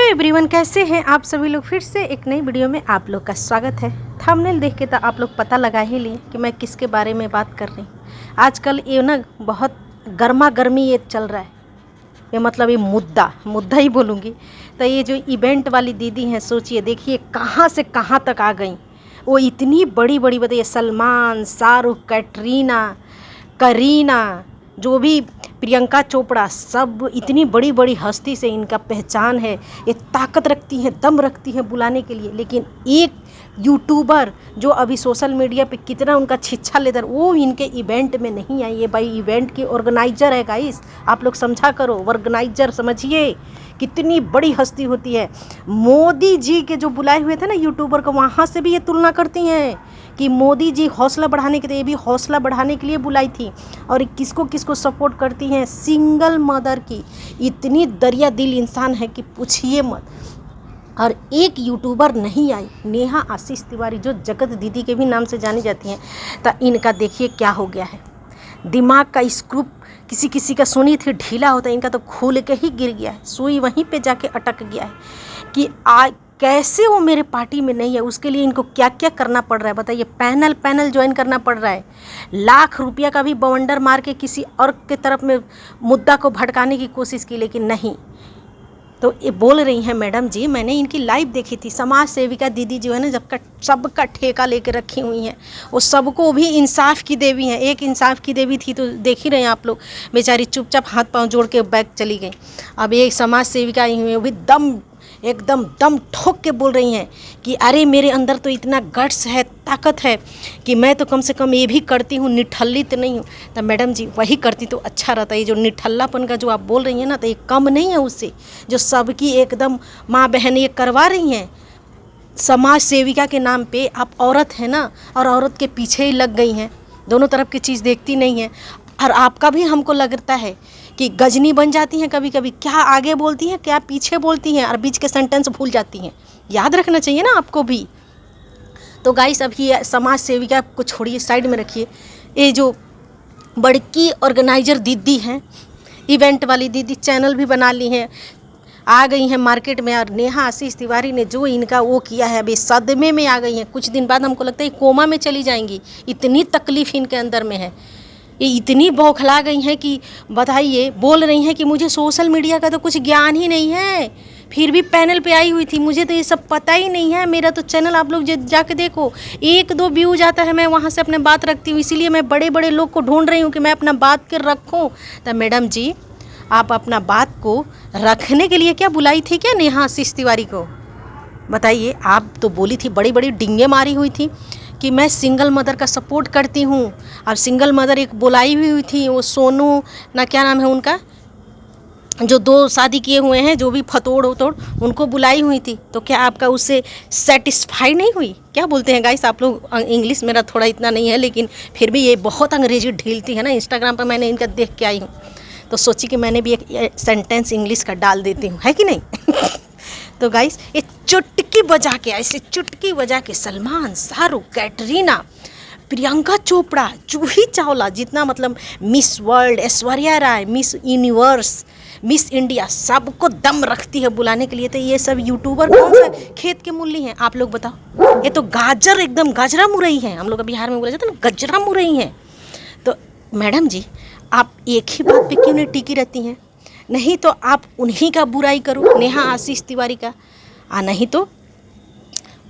Everyone, कैसे हैं आप सभी लोग। फिर से एक नई वीडियो में आप लोग का स्वागत है। थंबनेल देख के तो आप लोग पता लगा ही लिए कि मैं किसके बारे में बात कर रही हूँ। आजकल ये ना बहुत गर्मा गर्मी ये चल रहा है, ये मतलब ये मुद्दा ही बोलूँगी। तो ये जो इवेंट वाली दीदी हैं, सोचिए देखिए कहाँ से कहाँ तक आ गई। वो इतनी बड़ी बड़ी बताइए, सलमान, शाहरुख, कैटरीना, करीना, जो भी प्रियंका चोपड़ा, सब इतनी बड़ी बड़ी हस्ती से इनका पहचान है। ये ताकत रखती हैं, दम रखती हैं बुलाने के लिए। लेकिन एक यूट्यूबर जो अभी सोशल मीडिया पे कितना उनका छिछा लेदर, वो इनके इवेंट में नहीं आई। ये भाई इवेंट की ऑर्गेनाइजर है गाइस, आप लोग समझा करो। ऑर्गेनाइजर समझिए कितनी बड़ी हस्ती होती है। मोदी जी के जो बुलाए हुए थे ना यूट्यूबर को, वहाँ से भी ये तुलना करती हैं कि मोदी जी हौसला बढ़ाने के लिए, ये भी हौसला बढ़ाने के लिए बुलाई थी। और किसको किसको सपोर्ट करती हैं, सिंगल मदर की। इतनी दरिया दिल इंसान है कि पूछिए मत। और एक यूट्यूबर नहीं आई, नेहा आशीष तिवारी, जो जगत दीदी के भी नाम से जानी जाती हैं। तो इनका देखिए क्या हो गया है। दिमाग का स्क्रू किसी किसी का सुनी थी ढीला होता है, इनका तो खुल के ही गिर गया है। सुई वहीं पे जाके अटक गया है कि कैसे वो मेरे पार्टी में नहीं है। उसके लिए इनको क्या क्या करना पड़ रहा है बताइए। पैनल ज्वाइन करना पड़ रहा है। लाख रुपया का भी बवंडर मार के किसी और के तरफ में मुद्दा को भड़काने की कोशिश की, लेकिन नहीं। तो ये बोल रही हैं, मैडम जी मैंने इनकी लाइव देखी थी। समाज सेविका दीदी जो है ना, जब का सबका ठेका लेके रखी हुई हैं। वो सबको भी इंसाफ की देवी हैं। एक इंसाफ की देवी थी तो देख ही रहे हैं आप लोग, बेचारी चुपचाप हाथ पांव जोड़ के बैग चली गई। अब एक समाज सेविका आई हुई है, वो भी एकदम दम ठोक के बोल रही हैं कि अरे मेरे अंदर तो इतना गट्स है, ताकत है कि मैं तो कम से कम ये भी करती हूँ, निठल्ली तो नहीं हूँ। तो मैडम जी वही करती तो अच्छा रहता। ये जो निठल्लापन का जो आप बोल रही हैं ना, तो ये कम नहीं है उससे, जो सबकी एकदम माँ बहन ये करवा रही हैं समाज सेविका के नाम पे। आप औरत है ना, और औरत के पीछे ही लग गई हैं, दोनों तरफ की चीज़ देखती नहीं है। और आपका भी हमको लगता है कि गजनी बन जाती हैं कभी कभी, क्या आगे बोलती हैं क्या पीछे बोलती हैं, और बीच के सेंटेंस भूल जाती हैं। याद रखना चाहिए ना आपको भी। तो गाइस अभी समाज सेविका को छोड़िए, साइड में रखिए। ये जो बड़की ऑर्गेनाइजर दीदी हैं, इवेंट वाली दीदी, चैनल भी बना ली हैं, आ गई हैं मार्केट में। और नेहा आशीष तिवारी ने जो इनका वो किया है, अभी सदमे में आ गई हैं। कुछ दिन बाद हमको लगता है कोमा में चली जाएंगी, इतनी तकलीफ़ इनके अंदर में है। ये इतनी बौखला गई हैं कि बताइए, बोल रही हैं कि मुझे सोशल मीडिया का तो कुछ ज्ञान ही नहीं है, फिर भी पैनल पे आई हुई थी, मुझे तो ये सब पता ही नहीं है। मेरा तो चैनल आप लोग जाके देखो, 1-2 व्यूज आता है, मैं वहाँ से अपने बात रखती हूँ। इसीलिए मैं बड़े बड़े लोग को ढूंढ रही हूँ कि मैं अपना बात के रखूँ। तो मैडम जी आप अपना बात को रखने के लिए क्या बुलाई थी क्या नेहा आशीष तिवारी को, बताइए। आप तो बोली थी, बड़ी बड़ी डिंगे मारी हुई थी कि मैं सिंगल मदर का सपोर्ट करती हूँ। अब सिंगल मदर एक बुलाई हुई थी, वो सोनू ना, क्या नाम है उनका, जो 2 शादी किए हुए हैं, जो भी फतोड़ उतोड़, उनको बुलाई हुई थी। तो क्या आपका उससे सेटिस्फाई नहीं हुई? क्या बोलते हैं गाइस आप लोग, इंग्लिश मेरा थोड़ा इतना नहीं है, लेकिन फिर भी ये बहुत अंग्रेजी ढीलती है ना। इंस्टाग्राम पर मैंने इनका देख के आई हूँ, तो सोची कि मैंने भी एक सेंटेंस इंग्लिश का डाल देती हूँ, है कि नहीं। तो गाइस ये चुटकी बजा के, ऐसे चुटकी बजा के सलमान, शाहरुख, कैटरीना, प्रियंका चोपड़ा, जूही चावला, जितना मतलब miss world, Aishwarya Rai, miss universe, miss India, सबको दम रखती है बुलाने के लिए। तो ये सब यूट्यूबर कौन सा खेत के मूली हैं आप लोग बताओ। ये तो गाजर, एकदम गाजरा मुरई हैं, हम लोग बिहार में बोला जाता है ना, गजरा मुरई हैं। तो मैडम जी आप एक ही बात पे क्यों नहीं टिकी रहती हैं? नहीं तो आप उन्हीं का बुराई करो, नेहा आशीष तिवारी का, नहीं तो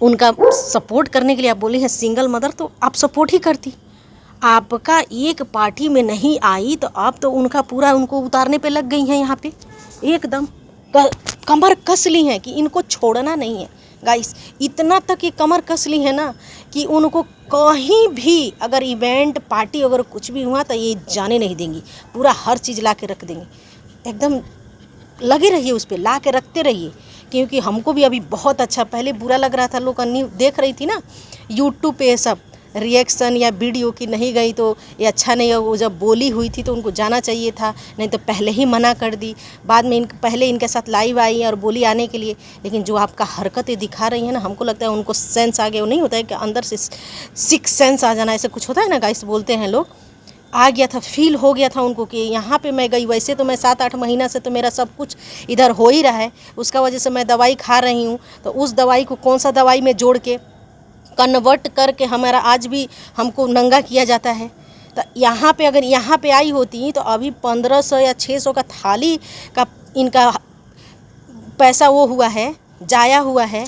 उनका सपोर्ट करने के लिए आप बोली हैं सिंगल मदर, तो आप सपोर्ट ही करती। आपका एक पार्टी में नहीं आई तो आप तो उनका पूरा, उनको उतारने पे लग गई हैं। यहाँ पे एकदम कमर कस ली हैं कि इनको छोड़ना नहीं है। गाइस इतना तक ये कमर कस ली है ना कि उनको कहीं भी अगर इवेंट पार्टी अगर कुछ भी हुआ तो ये जाने नहीं देंगी, पूरा हर चीज़ ला के रख देंगी। एकदम लगे रहिए उस पर, ला के रखते रहिए। क्योंकि हमको भी अभी बहुत अच्छा, पहले बुरा लग रहा था, लोग न्यूज़ देख रही थी ना यूट्यूब पे, सब रिएक्शन या वीडियो की नहीं गई तो ये अच्छा नहीं है। वो जब बोली हुई थी तो उनको जाना चाहिए था, नहीं तो पहले ही मना कर दी। बाद में पहले इनके साथ लाइव आई और बोली आने के लिए, लेकिन जो आपका हरकतें दिखा रही हैं ना, हमको लगता है उनको सेंस आ गया। वो नहीं होता है कि अंदर से 6 सेंस आ जाना, ऐसे कुछ होता है ना गाइस, बोलते हैं लोग। आ गया था, फील हो गया था उनको कि यहाँ पे मैं गई। वैसे तो मैं 7-8 महीना से तो मेरा सब कुछ इधर हो ही रहा है, उसका वजह से मैं दवाई खा रही हूँ। तो उस दवाई को कौन सा दवाई में जोड़ के कन्वर्ट करके हमारा आज भी हमको नंगा किया जाता है। तो यहाँ पे अगर यहाँ पे आई होती तो अभी 1500 या 600 का थाली का इनका पैसा वो हुआ है, जाया हुआ है।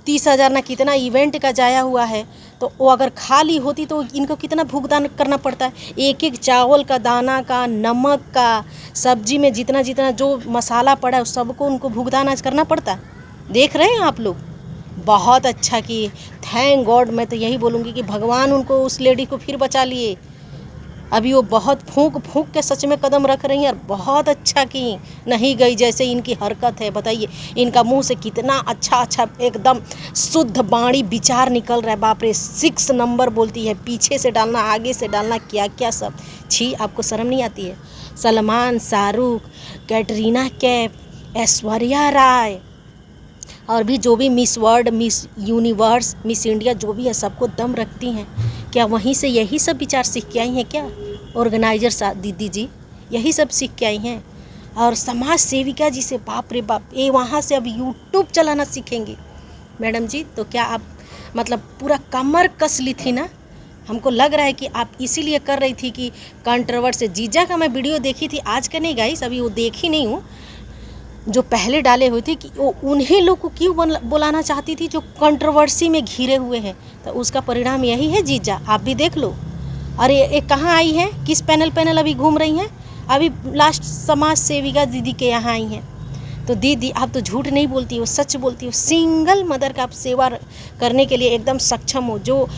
30,000 ना कितना इवेंट का जाया हुआ है। तो वो अगर खा ली होती तो इनको कितना भुगतान करना पड़ता है। एक एक चावल का दाना का, नमक का, सब्जी में जितना जितना जो मसाला पड़ा है सबको उनको भुगतान आज करना पड़ता है। देख रहे हैं आप लोग, बहुत अच्छा किए, थैंक गॉड। मैं तो यही बोलूँगी कि भगवान उनको, उस लेडी को फिर बचा लिए। अभी वो बहुत फूंक फूंक के सच में कदम रख रही हैं और बहुत अच्छा की, नहीं गई जैसे इनकी हरकत है। बताइए इनका मुंह से कितना अच्छा अच्छा एकदम शुद्ध वाणी विचार निकल रहा है। बाप रे, 6 नंबर बोलती है, पीछे से डालना, आगे से डालना, क्या क्या सब। छी, आपको शर्म नहीं आती है? सलमान, शाहरुख, कैटरीना कैफ, ऐश्वर्या राय और भी जो भी miss world, miss universe, miss India जो भी है, सबको दम रखती हैं। क्या वहीं से यही सब विचार सीख के आई हैं क्या ऑर्गेनाइजर दीदी जी? यही सब सीख के आई हैं। और समाज सेविका जी से, बाप रे बाप, ये वहाँ से अब यूट्यूब चलाना सीखेंगी मैडम जी। तो क्या आप मतलब पूरा कमर कस ली थी ना? हमको लग रहा है कि आप इसीलिए कर रही थी कि कंट्रोवर्सी। जीजा का मैं वीडियो देखी थी, आज का नहीं गाइस, अभी वो देखी नहीं हूँ, जो पहले डाले हुए थे, कि वो उन्हीं लोग को क्यों बुलाना चाहती थी जो कंट्रोवर्सी में घिरे हुए हैं। तो उसका परिणाम यही है जीजा, आप भी देख लो। अरे ये कहाँ आई हैं, किस पैनल अभी घूम रही हैं? अभी लास्ट समाज सेविका दीदी के यहाँ आई हैं। तो दीदी आप तो झूठ नहीं बोलती हो, सच बोलती हो। सिंगल मदर का आप सेवा करने के लिए एकदम सक्षम हो, जो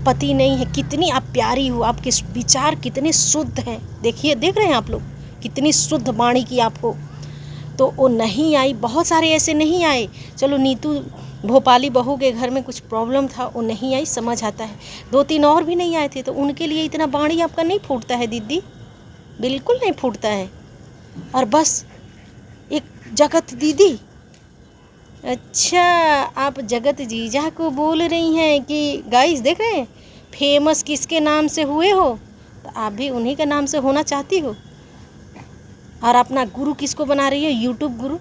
पति नहीं है। कितनी आप प्यारी हो, आपके विचार कितने शुद्ध हैं। देखिए, देख रहे हैं आप लोग, कितनी शुद्ध वाणी की आप हो। तो वो नहीं आई, बहुत सारे ऐसे नहीं आए। चलो नीतू भोपाली बहू के घर में कुछ प्रॉब्लम था, वो नहीं आई, समझ आता है। 2-3 और भी नहीं आए थे, तो उनके लिए इतना बाणी आपका नहीं फूटता है दीदी, बिल्कुल नहीं फूटता है। और बस एक जगत दीदी, अच्छा आप जगत जीजा को बोल रही हैं कि गाइस देख रहे हैं फेमस किसके नाम से हुए हो, तो आप भी उन्हीं के नाम से होना चाहती हो। और अपना गुरु किसको बना रही है? यूट्यूब गुरु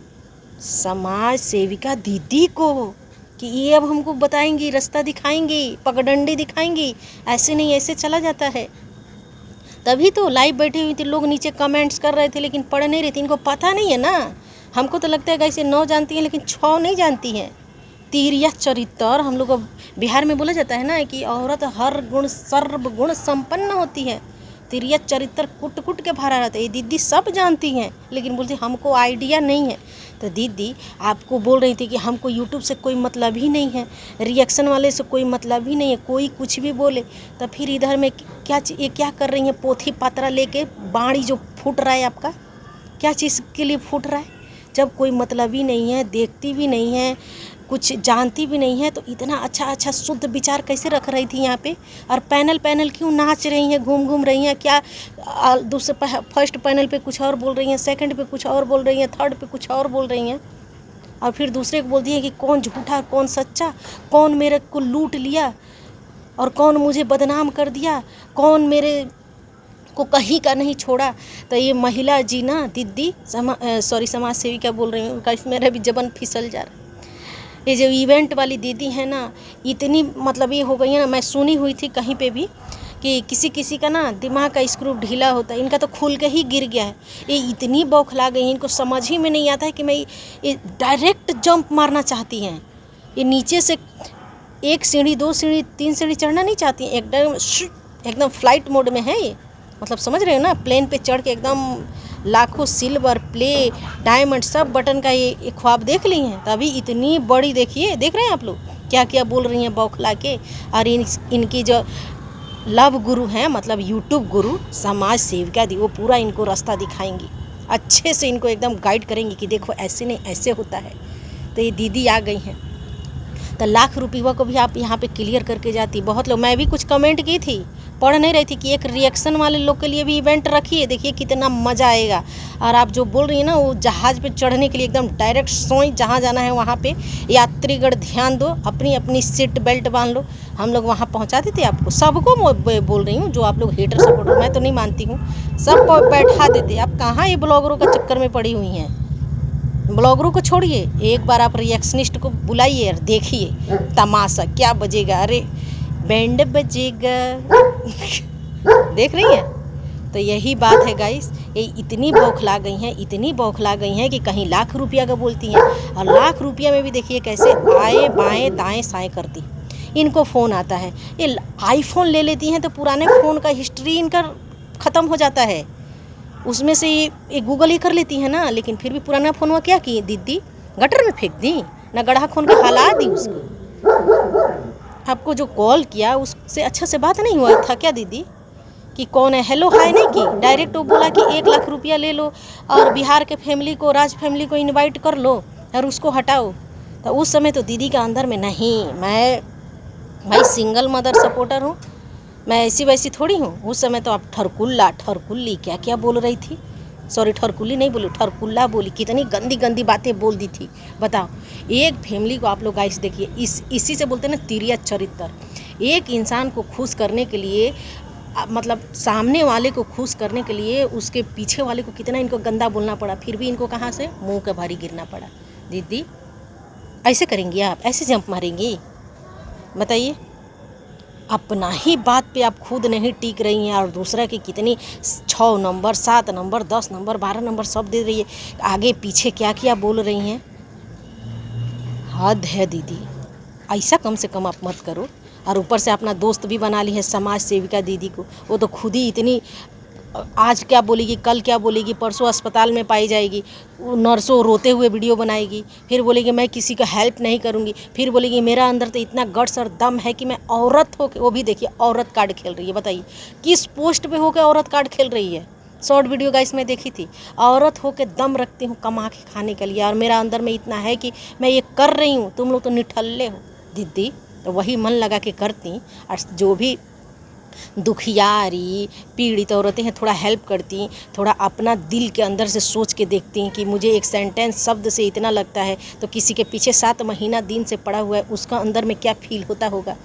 समाज सेविका दीदी को, कि ये अब हमको बताएंगी, रास्ता दिखाएंगी, पगडंडी दिखाएंगी। ऐसे नहीं, ऐसे चला जाता है। तभी तो लाइव बैठी हुई थी, लोग नीचे कमेंट्स कर रहे थे, लेकिन पढ़ नहीं रही थी। इनको पता नहीं है ना। हमको तो लगता है कैसे 9 जानती हैं, लेकिन 6 नहीं जानती हैं। तीरिया चरित्र हम लोग बिहार में बोला जाता है ना कि औरत हर गुण सर्वगुण संपन्न होती है। तिरिया चरित्र कुट कुट के भरा रहता है। ये दीदी सब जानती हैं, लेकिन बोलती हमको आइडिया नहीं है। तो दीदी आपको बोल रही थी कि हमको यूट्यूब से कोई मतलब ही नहीं है, रिएक्शन वाले से कोई मतलब ही नहीं है, कोई कुछ भी बोले। तो फिर इधर में क्या कर रही हैं? पोथी पात्रा लेके बाणी जो फूट रहा है आपका, क्या चीज़ के लिए फूट रहा है? जब कोई मतलब ही नहीं है, देखती भी नहीं है, कुछ जानती भी नहीं है, तो इतना अच्छा अच्छा शुद्ध विचार कैसे रख रही थी यहाँ पे? और पैनल क्यों नाच रही हैं, घूम रही हैं? क्या दूसरे फर्स्ट पैनल पे कुछ और बोल रही हैं, सेकंड पे कुछ और बोल रही हैं, थर्ड पे कुछ और बोल रही हैं, और फिर दूसरे को बोलती हैं कि कौन झूठा कौन सच्चा, कौन मेरे को लूट लिया और कौन मुझे बदनाम कर दिया, कौन मेरे को कहीं का नहीं छोड़ा। तो ये महिला जी ना दीदी, समाज सेविका बोल रही हूँ, उनका मेरा भी जबन फिसल जा रहा है। ये जो इवेंट वाली दीदी है ना, इतनी मतलब ये हो गई है ना, मैं सुनी हुई थी कहीं पे भी कि किसी का ना दिमाग का स्क्रू ढीला होता है, इनका तो खुल के ही गिर गया है। ये इतनी बौखला गई, इनको समझ ही में नहीं आता है कि मैं ये डायरेक्ट जंप मारना चाहती हैं। ये नीचे से 1 सीढ़ी 2 सीढ़ी 3 सीढ़ी चढ़ना नहीं चाहती, एकदम फ्लाइट मोड में है ये। मतलब समझ रहे हो ना, प्लेन पे चढ़ के एकदम लाखों सिल्वर प्ले डायमंड सब बटन का ये ख्वाब देख ली हैं। तभी इतनी बड़ी, देखिए देख रहे हैं आप लोग क्या क्या बोल रही हैं बौखला के। और इनकी जो लव गुरु हैं, मतलब यूट्यूब गुरु समाज सेविका दी, वो पूरा इनको रास्ता दिखाएंगी, अच्छे से इनको एकदम गाइड करेंगी कि देखो ऐसे नहीं ऐसे होता है। तो ये दीदी आ गई हैं। तो लाख रुपये को भी आप यहाँ पे क्लियर करके जाती। बहुत लोग, मैं भी कुछ कमेंट की थी, पढ़ नहीं रही थी कि एक रिएक्शन वाले लोग के लिए भी इवेंट रखिए, देखिए कितना मज़ा आएगा। और आप जो बोल रही हैं ना, वो जहाज़ पे चढ़ने के लिए एकदम डायरेक्ट सोई, जहाँ जाना है वहाँ पे यात्रीगण ध्यान दो, अपनी अपनी सीट बेल्ट बांध लो। हम लोग वहाँ पहुँचा देते आपको, सबको बोल रही हूँ, जो आप लोग हेटर सपोर्टर, मैं तो नहीं मानती हूँ, सब बैठा देते। आप कहाँ ये ब्लॉगरों का चक्कर में पड़ी हुई हैं। ब्लॉगरों को छोड़िए, एक बार आप रिएक्शनिस्ट को बुलाइए और देखिए तमाशा क्या बजेगा। अरे बैंड बजेगा देख रही हैं। तो यही बात है गाइस, ये इतनी बौखला गई हैं, इतनी बौखला गई हैं कि कहीं लाख रुपया का बोलती हैं, और लाख रुपया में भी देखिए कैसे आए बाएं दाएं साएं करती। इनको फ़ोन आता है, ये आईफोन ले लेती हैं तो पुराने फ़ोन का हिस्ट्री इनका ख़त्म हो जाता है, उसमें से ये गूगल ही कर लेती है ना। लेकिन फिर भी पुराना फ़ोन हुआ क्या की दीदी, गटर में फेंक दी ना, गड्ढा खोन के हला दी उसको। आपको जो कॉल किया उससे अच्छा से बात नहीं हुआ था क्या दीदी, कि कौन है, हेलो हाय नहीं की, डायरेक्ट वो बोला कि 1 लाख रुपया ले लो और बिहार के फैमिली को, राज फैमिली को इनवाइट कर लो और उसको हटाओ। तो उस समय तो दीदी का अंदर में नहीं, मैं भाई सिंगल मदर सपोर्टर हूँ, मैं ऐसी वैसी थोड़ी हूँ। उस समय तो आप ठरकुल्ली क्या क्या बोल रही थी, सॉरी ठरकुल्ली नहीं बोली, ठरकुल्ला बोली, कितनी गंदी गंदी बातें बोल दी थी। बताओ, एक फैमिली को आप लोग गाइस देखिए, इसी से बोलते हैं ना तिरिया चरित्र। एक इंसान को खुश करने के लिए, मतलब सामने वाले को खुश करने के लिए उसके पीछे वाले को कितना इनको गंदा बोलना पड़ा, फिर भी इनको कहाँ से मुंह के भारी गिरना पड़ा। दीदी ऐसे करेंगी आप, ऐसे जंप मारेंगी, बताइए। अपना ही बात पे आप खुद नहीं टिक रही हैं और दूसरा की कितनी 6 नंबर 7 नंबर 10 नंबर 12 नंबर सब दे रही है, आगे पीछे क्या क्या बोल रही हैं। हद है दीदी, ऐसा कम से कम आप मत करो। और ऊपर से अपना दोस्त भी बना ली है समाज सेविका दीदी को, वो तो खुद ही इतनी, आज क्या बोलेगी, कल क्या बोलेगी, परसों अस्पताल में पाई जाएगी, नर्सों रोते हुए वीडियो बनाएगी, फिर बोलेगी मैं किसी का हेल्प नहीं करूँगी, फिर बोलेगी मेरा अंदर तो इतना गट्स और दम है कि मैं औरत हो के, वो भी देखिए औरत कार्ड खेल रही है। बताइए किस पोस्ट पे होकर औरत कार्ड खेल रही है। शॉर्ट वीडियो गाइस मैं देखी थी, औरत हो के दम रखती हूँ कमा के खाने के लिए, और मेरा अंदर में इतना है कि मैं ये कर रही हूँ, तुम लोग तो निठल्ले हो दीदी। तो वही मन लगा के करती, और जो भी दुखियारी पीड़ित औरतें हैं थोड़ा हेल्प करती, थोड़ा अपना दिल के अंदर से सोच के देखती कि मुझे एक सेंटेंस शब्द से इतना लगता है, तो किसी के पीछे 7 महीना दिन से पड़ा हुआ है, उसका अंदर में क्या फील होता होगा।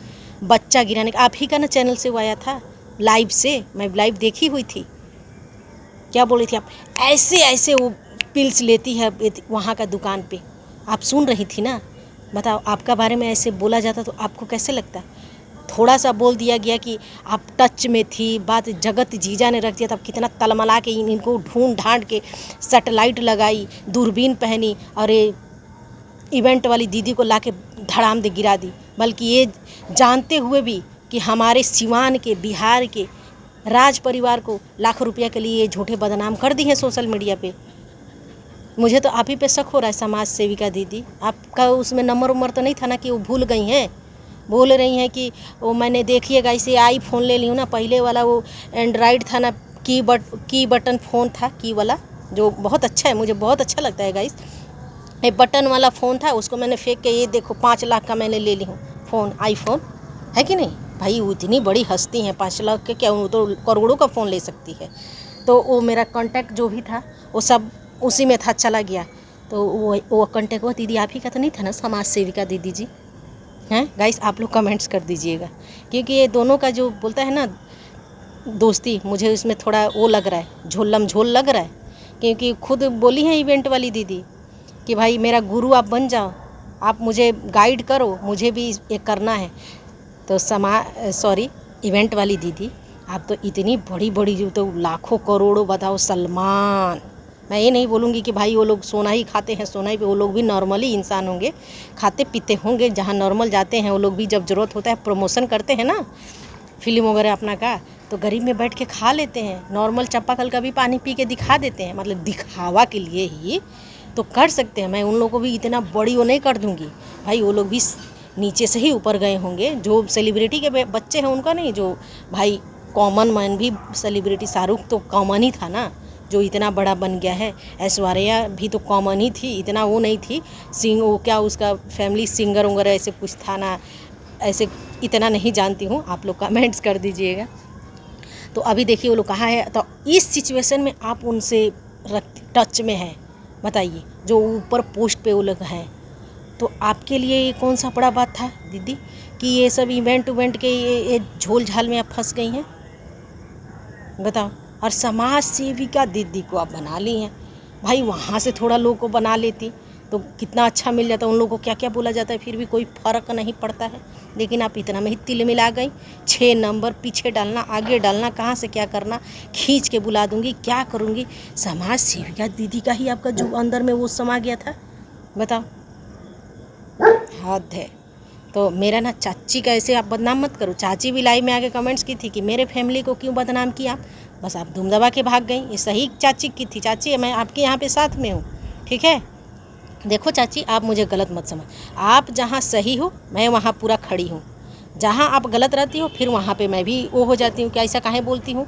बच्चा गिराने का, आप ही का ना चैनल से वो आया था लाइव से, मैं लाइव देखी हुई थी, क्या बोली थी आप, ऐसे ऐसे वो पिल्स लेती है वहाँ का दुकान पे, आप सुन रही थी ना। बताओ, आपका बारे में ऐसे बोला जाता तो आपको कैसे लगता। थोड़ा सा बोल दिया गया कि आप टच में थी, बात जगत जीजा ने रख दिया, तब कितना तलमला के इनको ढूंढ ढांड के सैटेलाइट लगाई, दूरबीन पहनी, और ये इवेंट वाली दीदी को लाके धड़ाम दे गिरा दी। बल्कि ये जानते हुए भी कि हमारे सिवान के, बिहार के राज परिवार को लाखों रुपया के लिए ये झूठे बदनाम कर दी हैं सोशल मीडिया पे। मुझे तो आप ही पे शक हो रहा है समाज सेविका दीदी, आपका उसमें नंबर तो नहीं था ना कि वो भूल गई हैं। बोल रही हैं कि वो मैंने देखिएगा इसे आईफोन ले ली हूँ ना, पहले वाला वो एंड्रॉयड था ना, की बटन फ़ोन था, की वाला, जो बहुत अच्छा है, मुझे बहुत अच्छा लगता है गाइस। ये बटन वाला फ़ोन था, उसको मैंने फेंक के, ये देखो 5 लाख का मैंने ले ली हूँ फ़ोन, आईफोन है कि नहीं भाई। वो इतनी बड़ी हस्ती हैं, 5 लाख के क्या, वो तो करोड़ों का फ़ोन ले सकती है। तो वो मेरा कॉन्टैक्ट जो भी था वो सब उसी में था, चला गया। तो वो कॉन्टैक्ट वो दीदी आप ही का तो नहीं था ना, समाज सेविका दीदी जी हैं। गाइस आप लोग कमेंट्स कर दीजिएगा, क्योंकि ये दोनों का जो बोलता है ना दोस्ती, मुझे इसमें थोड़ा वो लग रहा है, झोलम झोल लग रहा है। क्योंकि खुद बोली हैं इवेंट वाली दीदी कि भाई मेरा गुरु आप बन जाओ, आप मुझे गाइड करो, मुझे भी ये करना है। तो इवेंट वाली दीदी, आप तो इतनी बड़ी बड़ी, जो तो लाखों करोड़ों, बताओ सलमान, मैं ये नहीं बोलूँगी कि भाई वो लोग सोना ही खाते हैं, सोना ही पे, वो लोग भी नॉर्मली इंसान होंगे, खाते पीते होंगे, जहाँ नॉर्मल जाते हैं वो लोग भी, जब ज़रूरत होता है प्रमोशन करते हैं ना फिल्म वगैरह अपना का, तो गरीब में बैठ के खा लेते हैं, नॉर्मल चापाकल का भी पानी पी के दिखा देते हैं, मतलब दिखावा के लिए ही तो कर सकते हैं। मैं उन लोगों को भी इतना बड़ी वो नहीं कर दूँगी भाई, वो लोग भी नीचे से ही ऊपर गए होंगे। जो सेलिब्रिटी के बच्चे हैं उनका नहीं, जो भाई कॉमन मैन भी सेलिब्रिटी, शाहरुख तो कॉमन ही था ना, जो इतना बड़ा बन गया है। ऐश्वर्या भी तो कॉमन ही थी, इतना वो नहीं थी। वो क्या उसका फैमिली सिंगर वगैरह ऐसे कुछ था ना, ऐसे इतना नहीं जानती हूँ, आप लोग कमेंट्स कर दीजिएगा। तो अभी देखिए वो लोग कहाँ है। तो इस सिचुएशन में आप उनसे टच में हैं, बताइए, जो ऊपर पोस्ट पे वो लोग हैं। तो आपके लिए ये कौन सा बड़ा बात था दीदी कि ये सब इवेंट के ये झोल झाल में आप फंस गई हैं, बताओ। और समाज सेविका दीदी को आप बना ली हैं। भाई वहाँ से थोड़ा लोगों को बना लेती तो कितना अच्छा मिल जाता। उन लोगों को क्या क्या बोला जाता है फिर भी कोई फ़र्क नहीं पड़ता है, लेकिन आप इतना में ही तिल मिला गई। 6 नंबर पीछे डालना, आगे डालना, कहाँ से क्या करना, खींच के बुला दूंगी, क्या करूँगी। समाज सेविका दीदी का ही आपका जो अंदर में वो समा गया था, बताओ, हद है। तो मेरा ना चाची का ऐसे आप बदनाम मत करो। चाची भी लाइव में आके कमेंट्स की थी कि मेरे फैमिली को क्यों बदनाम किया, बस आप धूम दबा के भाग गई। ये सही चाची की थी। चाची मैं आपके यहाँ पे साथ में हूँ, ठीक है। देखो चाची, आप मुझे गलत मत समझ। आप जहाँ सही हो मैं वहाँ पूरा खड़ी हूँ, जहाँ आप गलत रहती हो फिर वहाँ पे मैं भी वो हो जाती हूँ कि ऐसा काहे बोलती हूँ।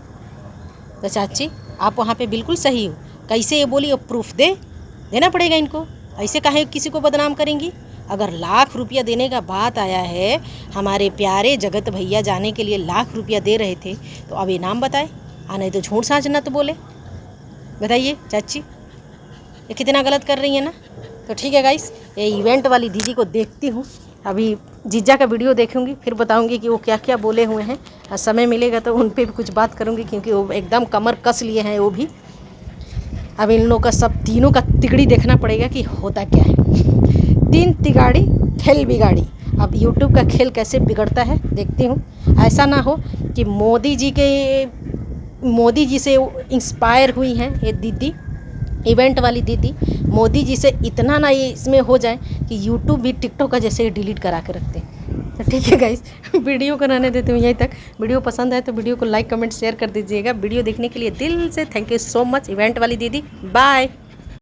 तो चाची आप वहाँ पे बिल्कुल सही हो। कैसे ये बोली, प्रूफ देना पड़ेगा इनको। ऐसे काहे किसी को बदनाम करेंगी। अगर लाख रुपया देने का बात आया है, हमारे प्यारे जगत भैया जाने के लिए लाख रुपया दे रहे थे, तो अब ये नाम बताए, नहीं तो झूठ साँच ना तो बोले। बताइए चाची, ये कितना गलत कर रही है ना। तो ठीक है गाइस, ये इवेंट वाली दीदी को देखती हूँ। अभी जीजा का वीडियो देखूँगी, फिर बताऊँगी कि वो क्या क्या बोले हुए हैं। और समय मिलेगा तो उन पर भी कुछ बात करूँगी, क्योंकि वो एकदम कमर कस लिए हैं वो भी। अब इन लोगों का सब तीनों का तिगड़ी देखना पड़ेगा कि होता क्या है। 3 तिगाड़ी खेल बिगाड़ी। अब यूट्यूब का खेल कैसे बिगड़ता है देखती हूँ। ऐसा ना हो कि मोदी जी से इंस्पायर हुई हैं ये दीदी, इवेंट वाली दीदी, मोदी जी से इतना ना ये इसमें हो जाए कि यूट्यूब भी टिकटॉक का जैसे डिलीट करा के रखते हैं। तो ठीक है गाइस, वीडियो को रहने देती हूँ यहीं तक। वीडियो पसंद आए तो वीडियो को लाइक कमेंट शेयर कर दीजिएगा। वीडियो देखने के लिए दिल से thank you so much event वाली दीदी। बाय।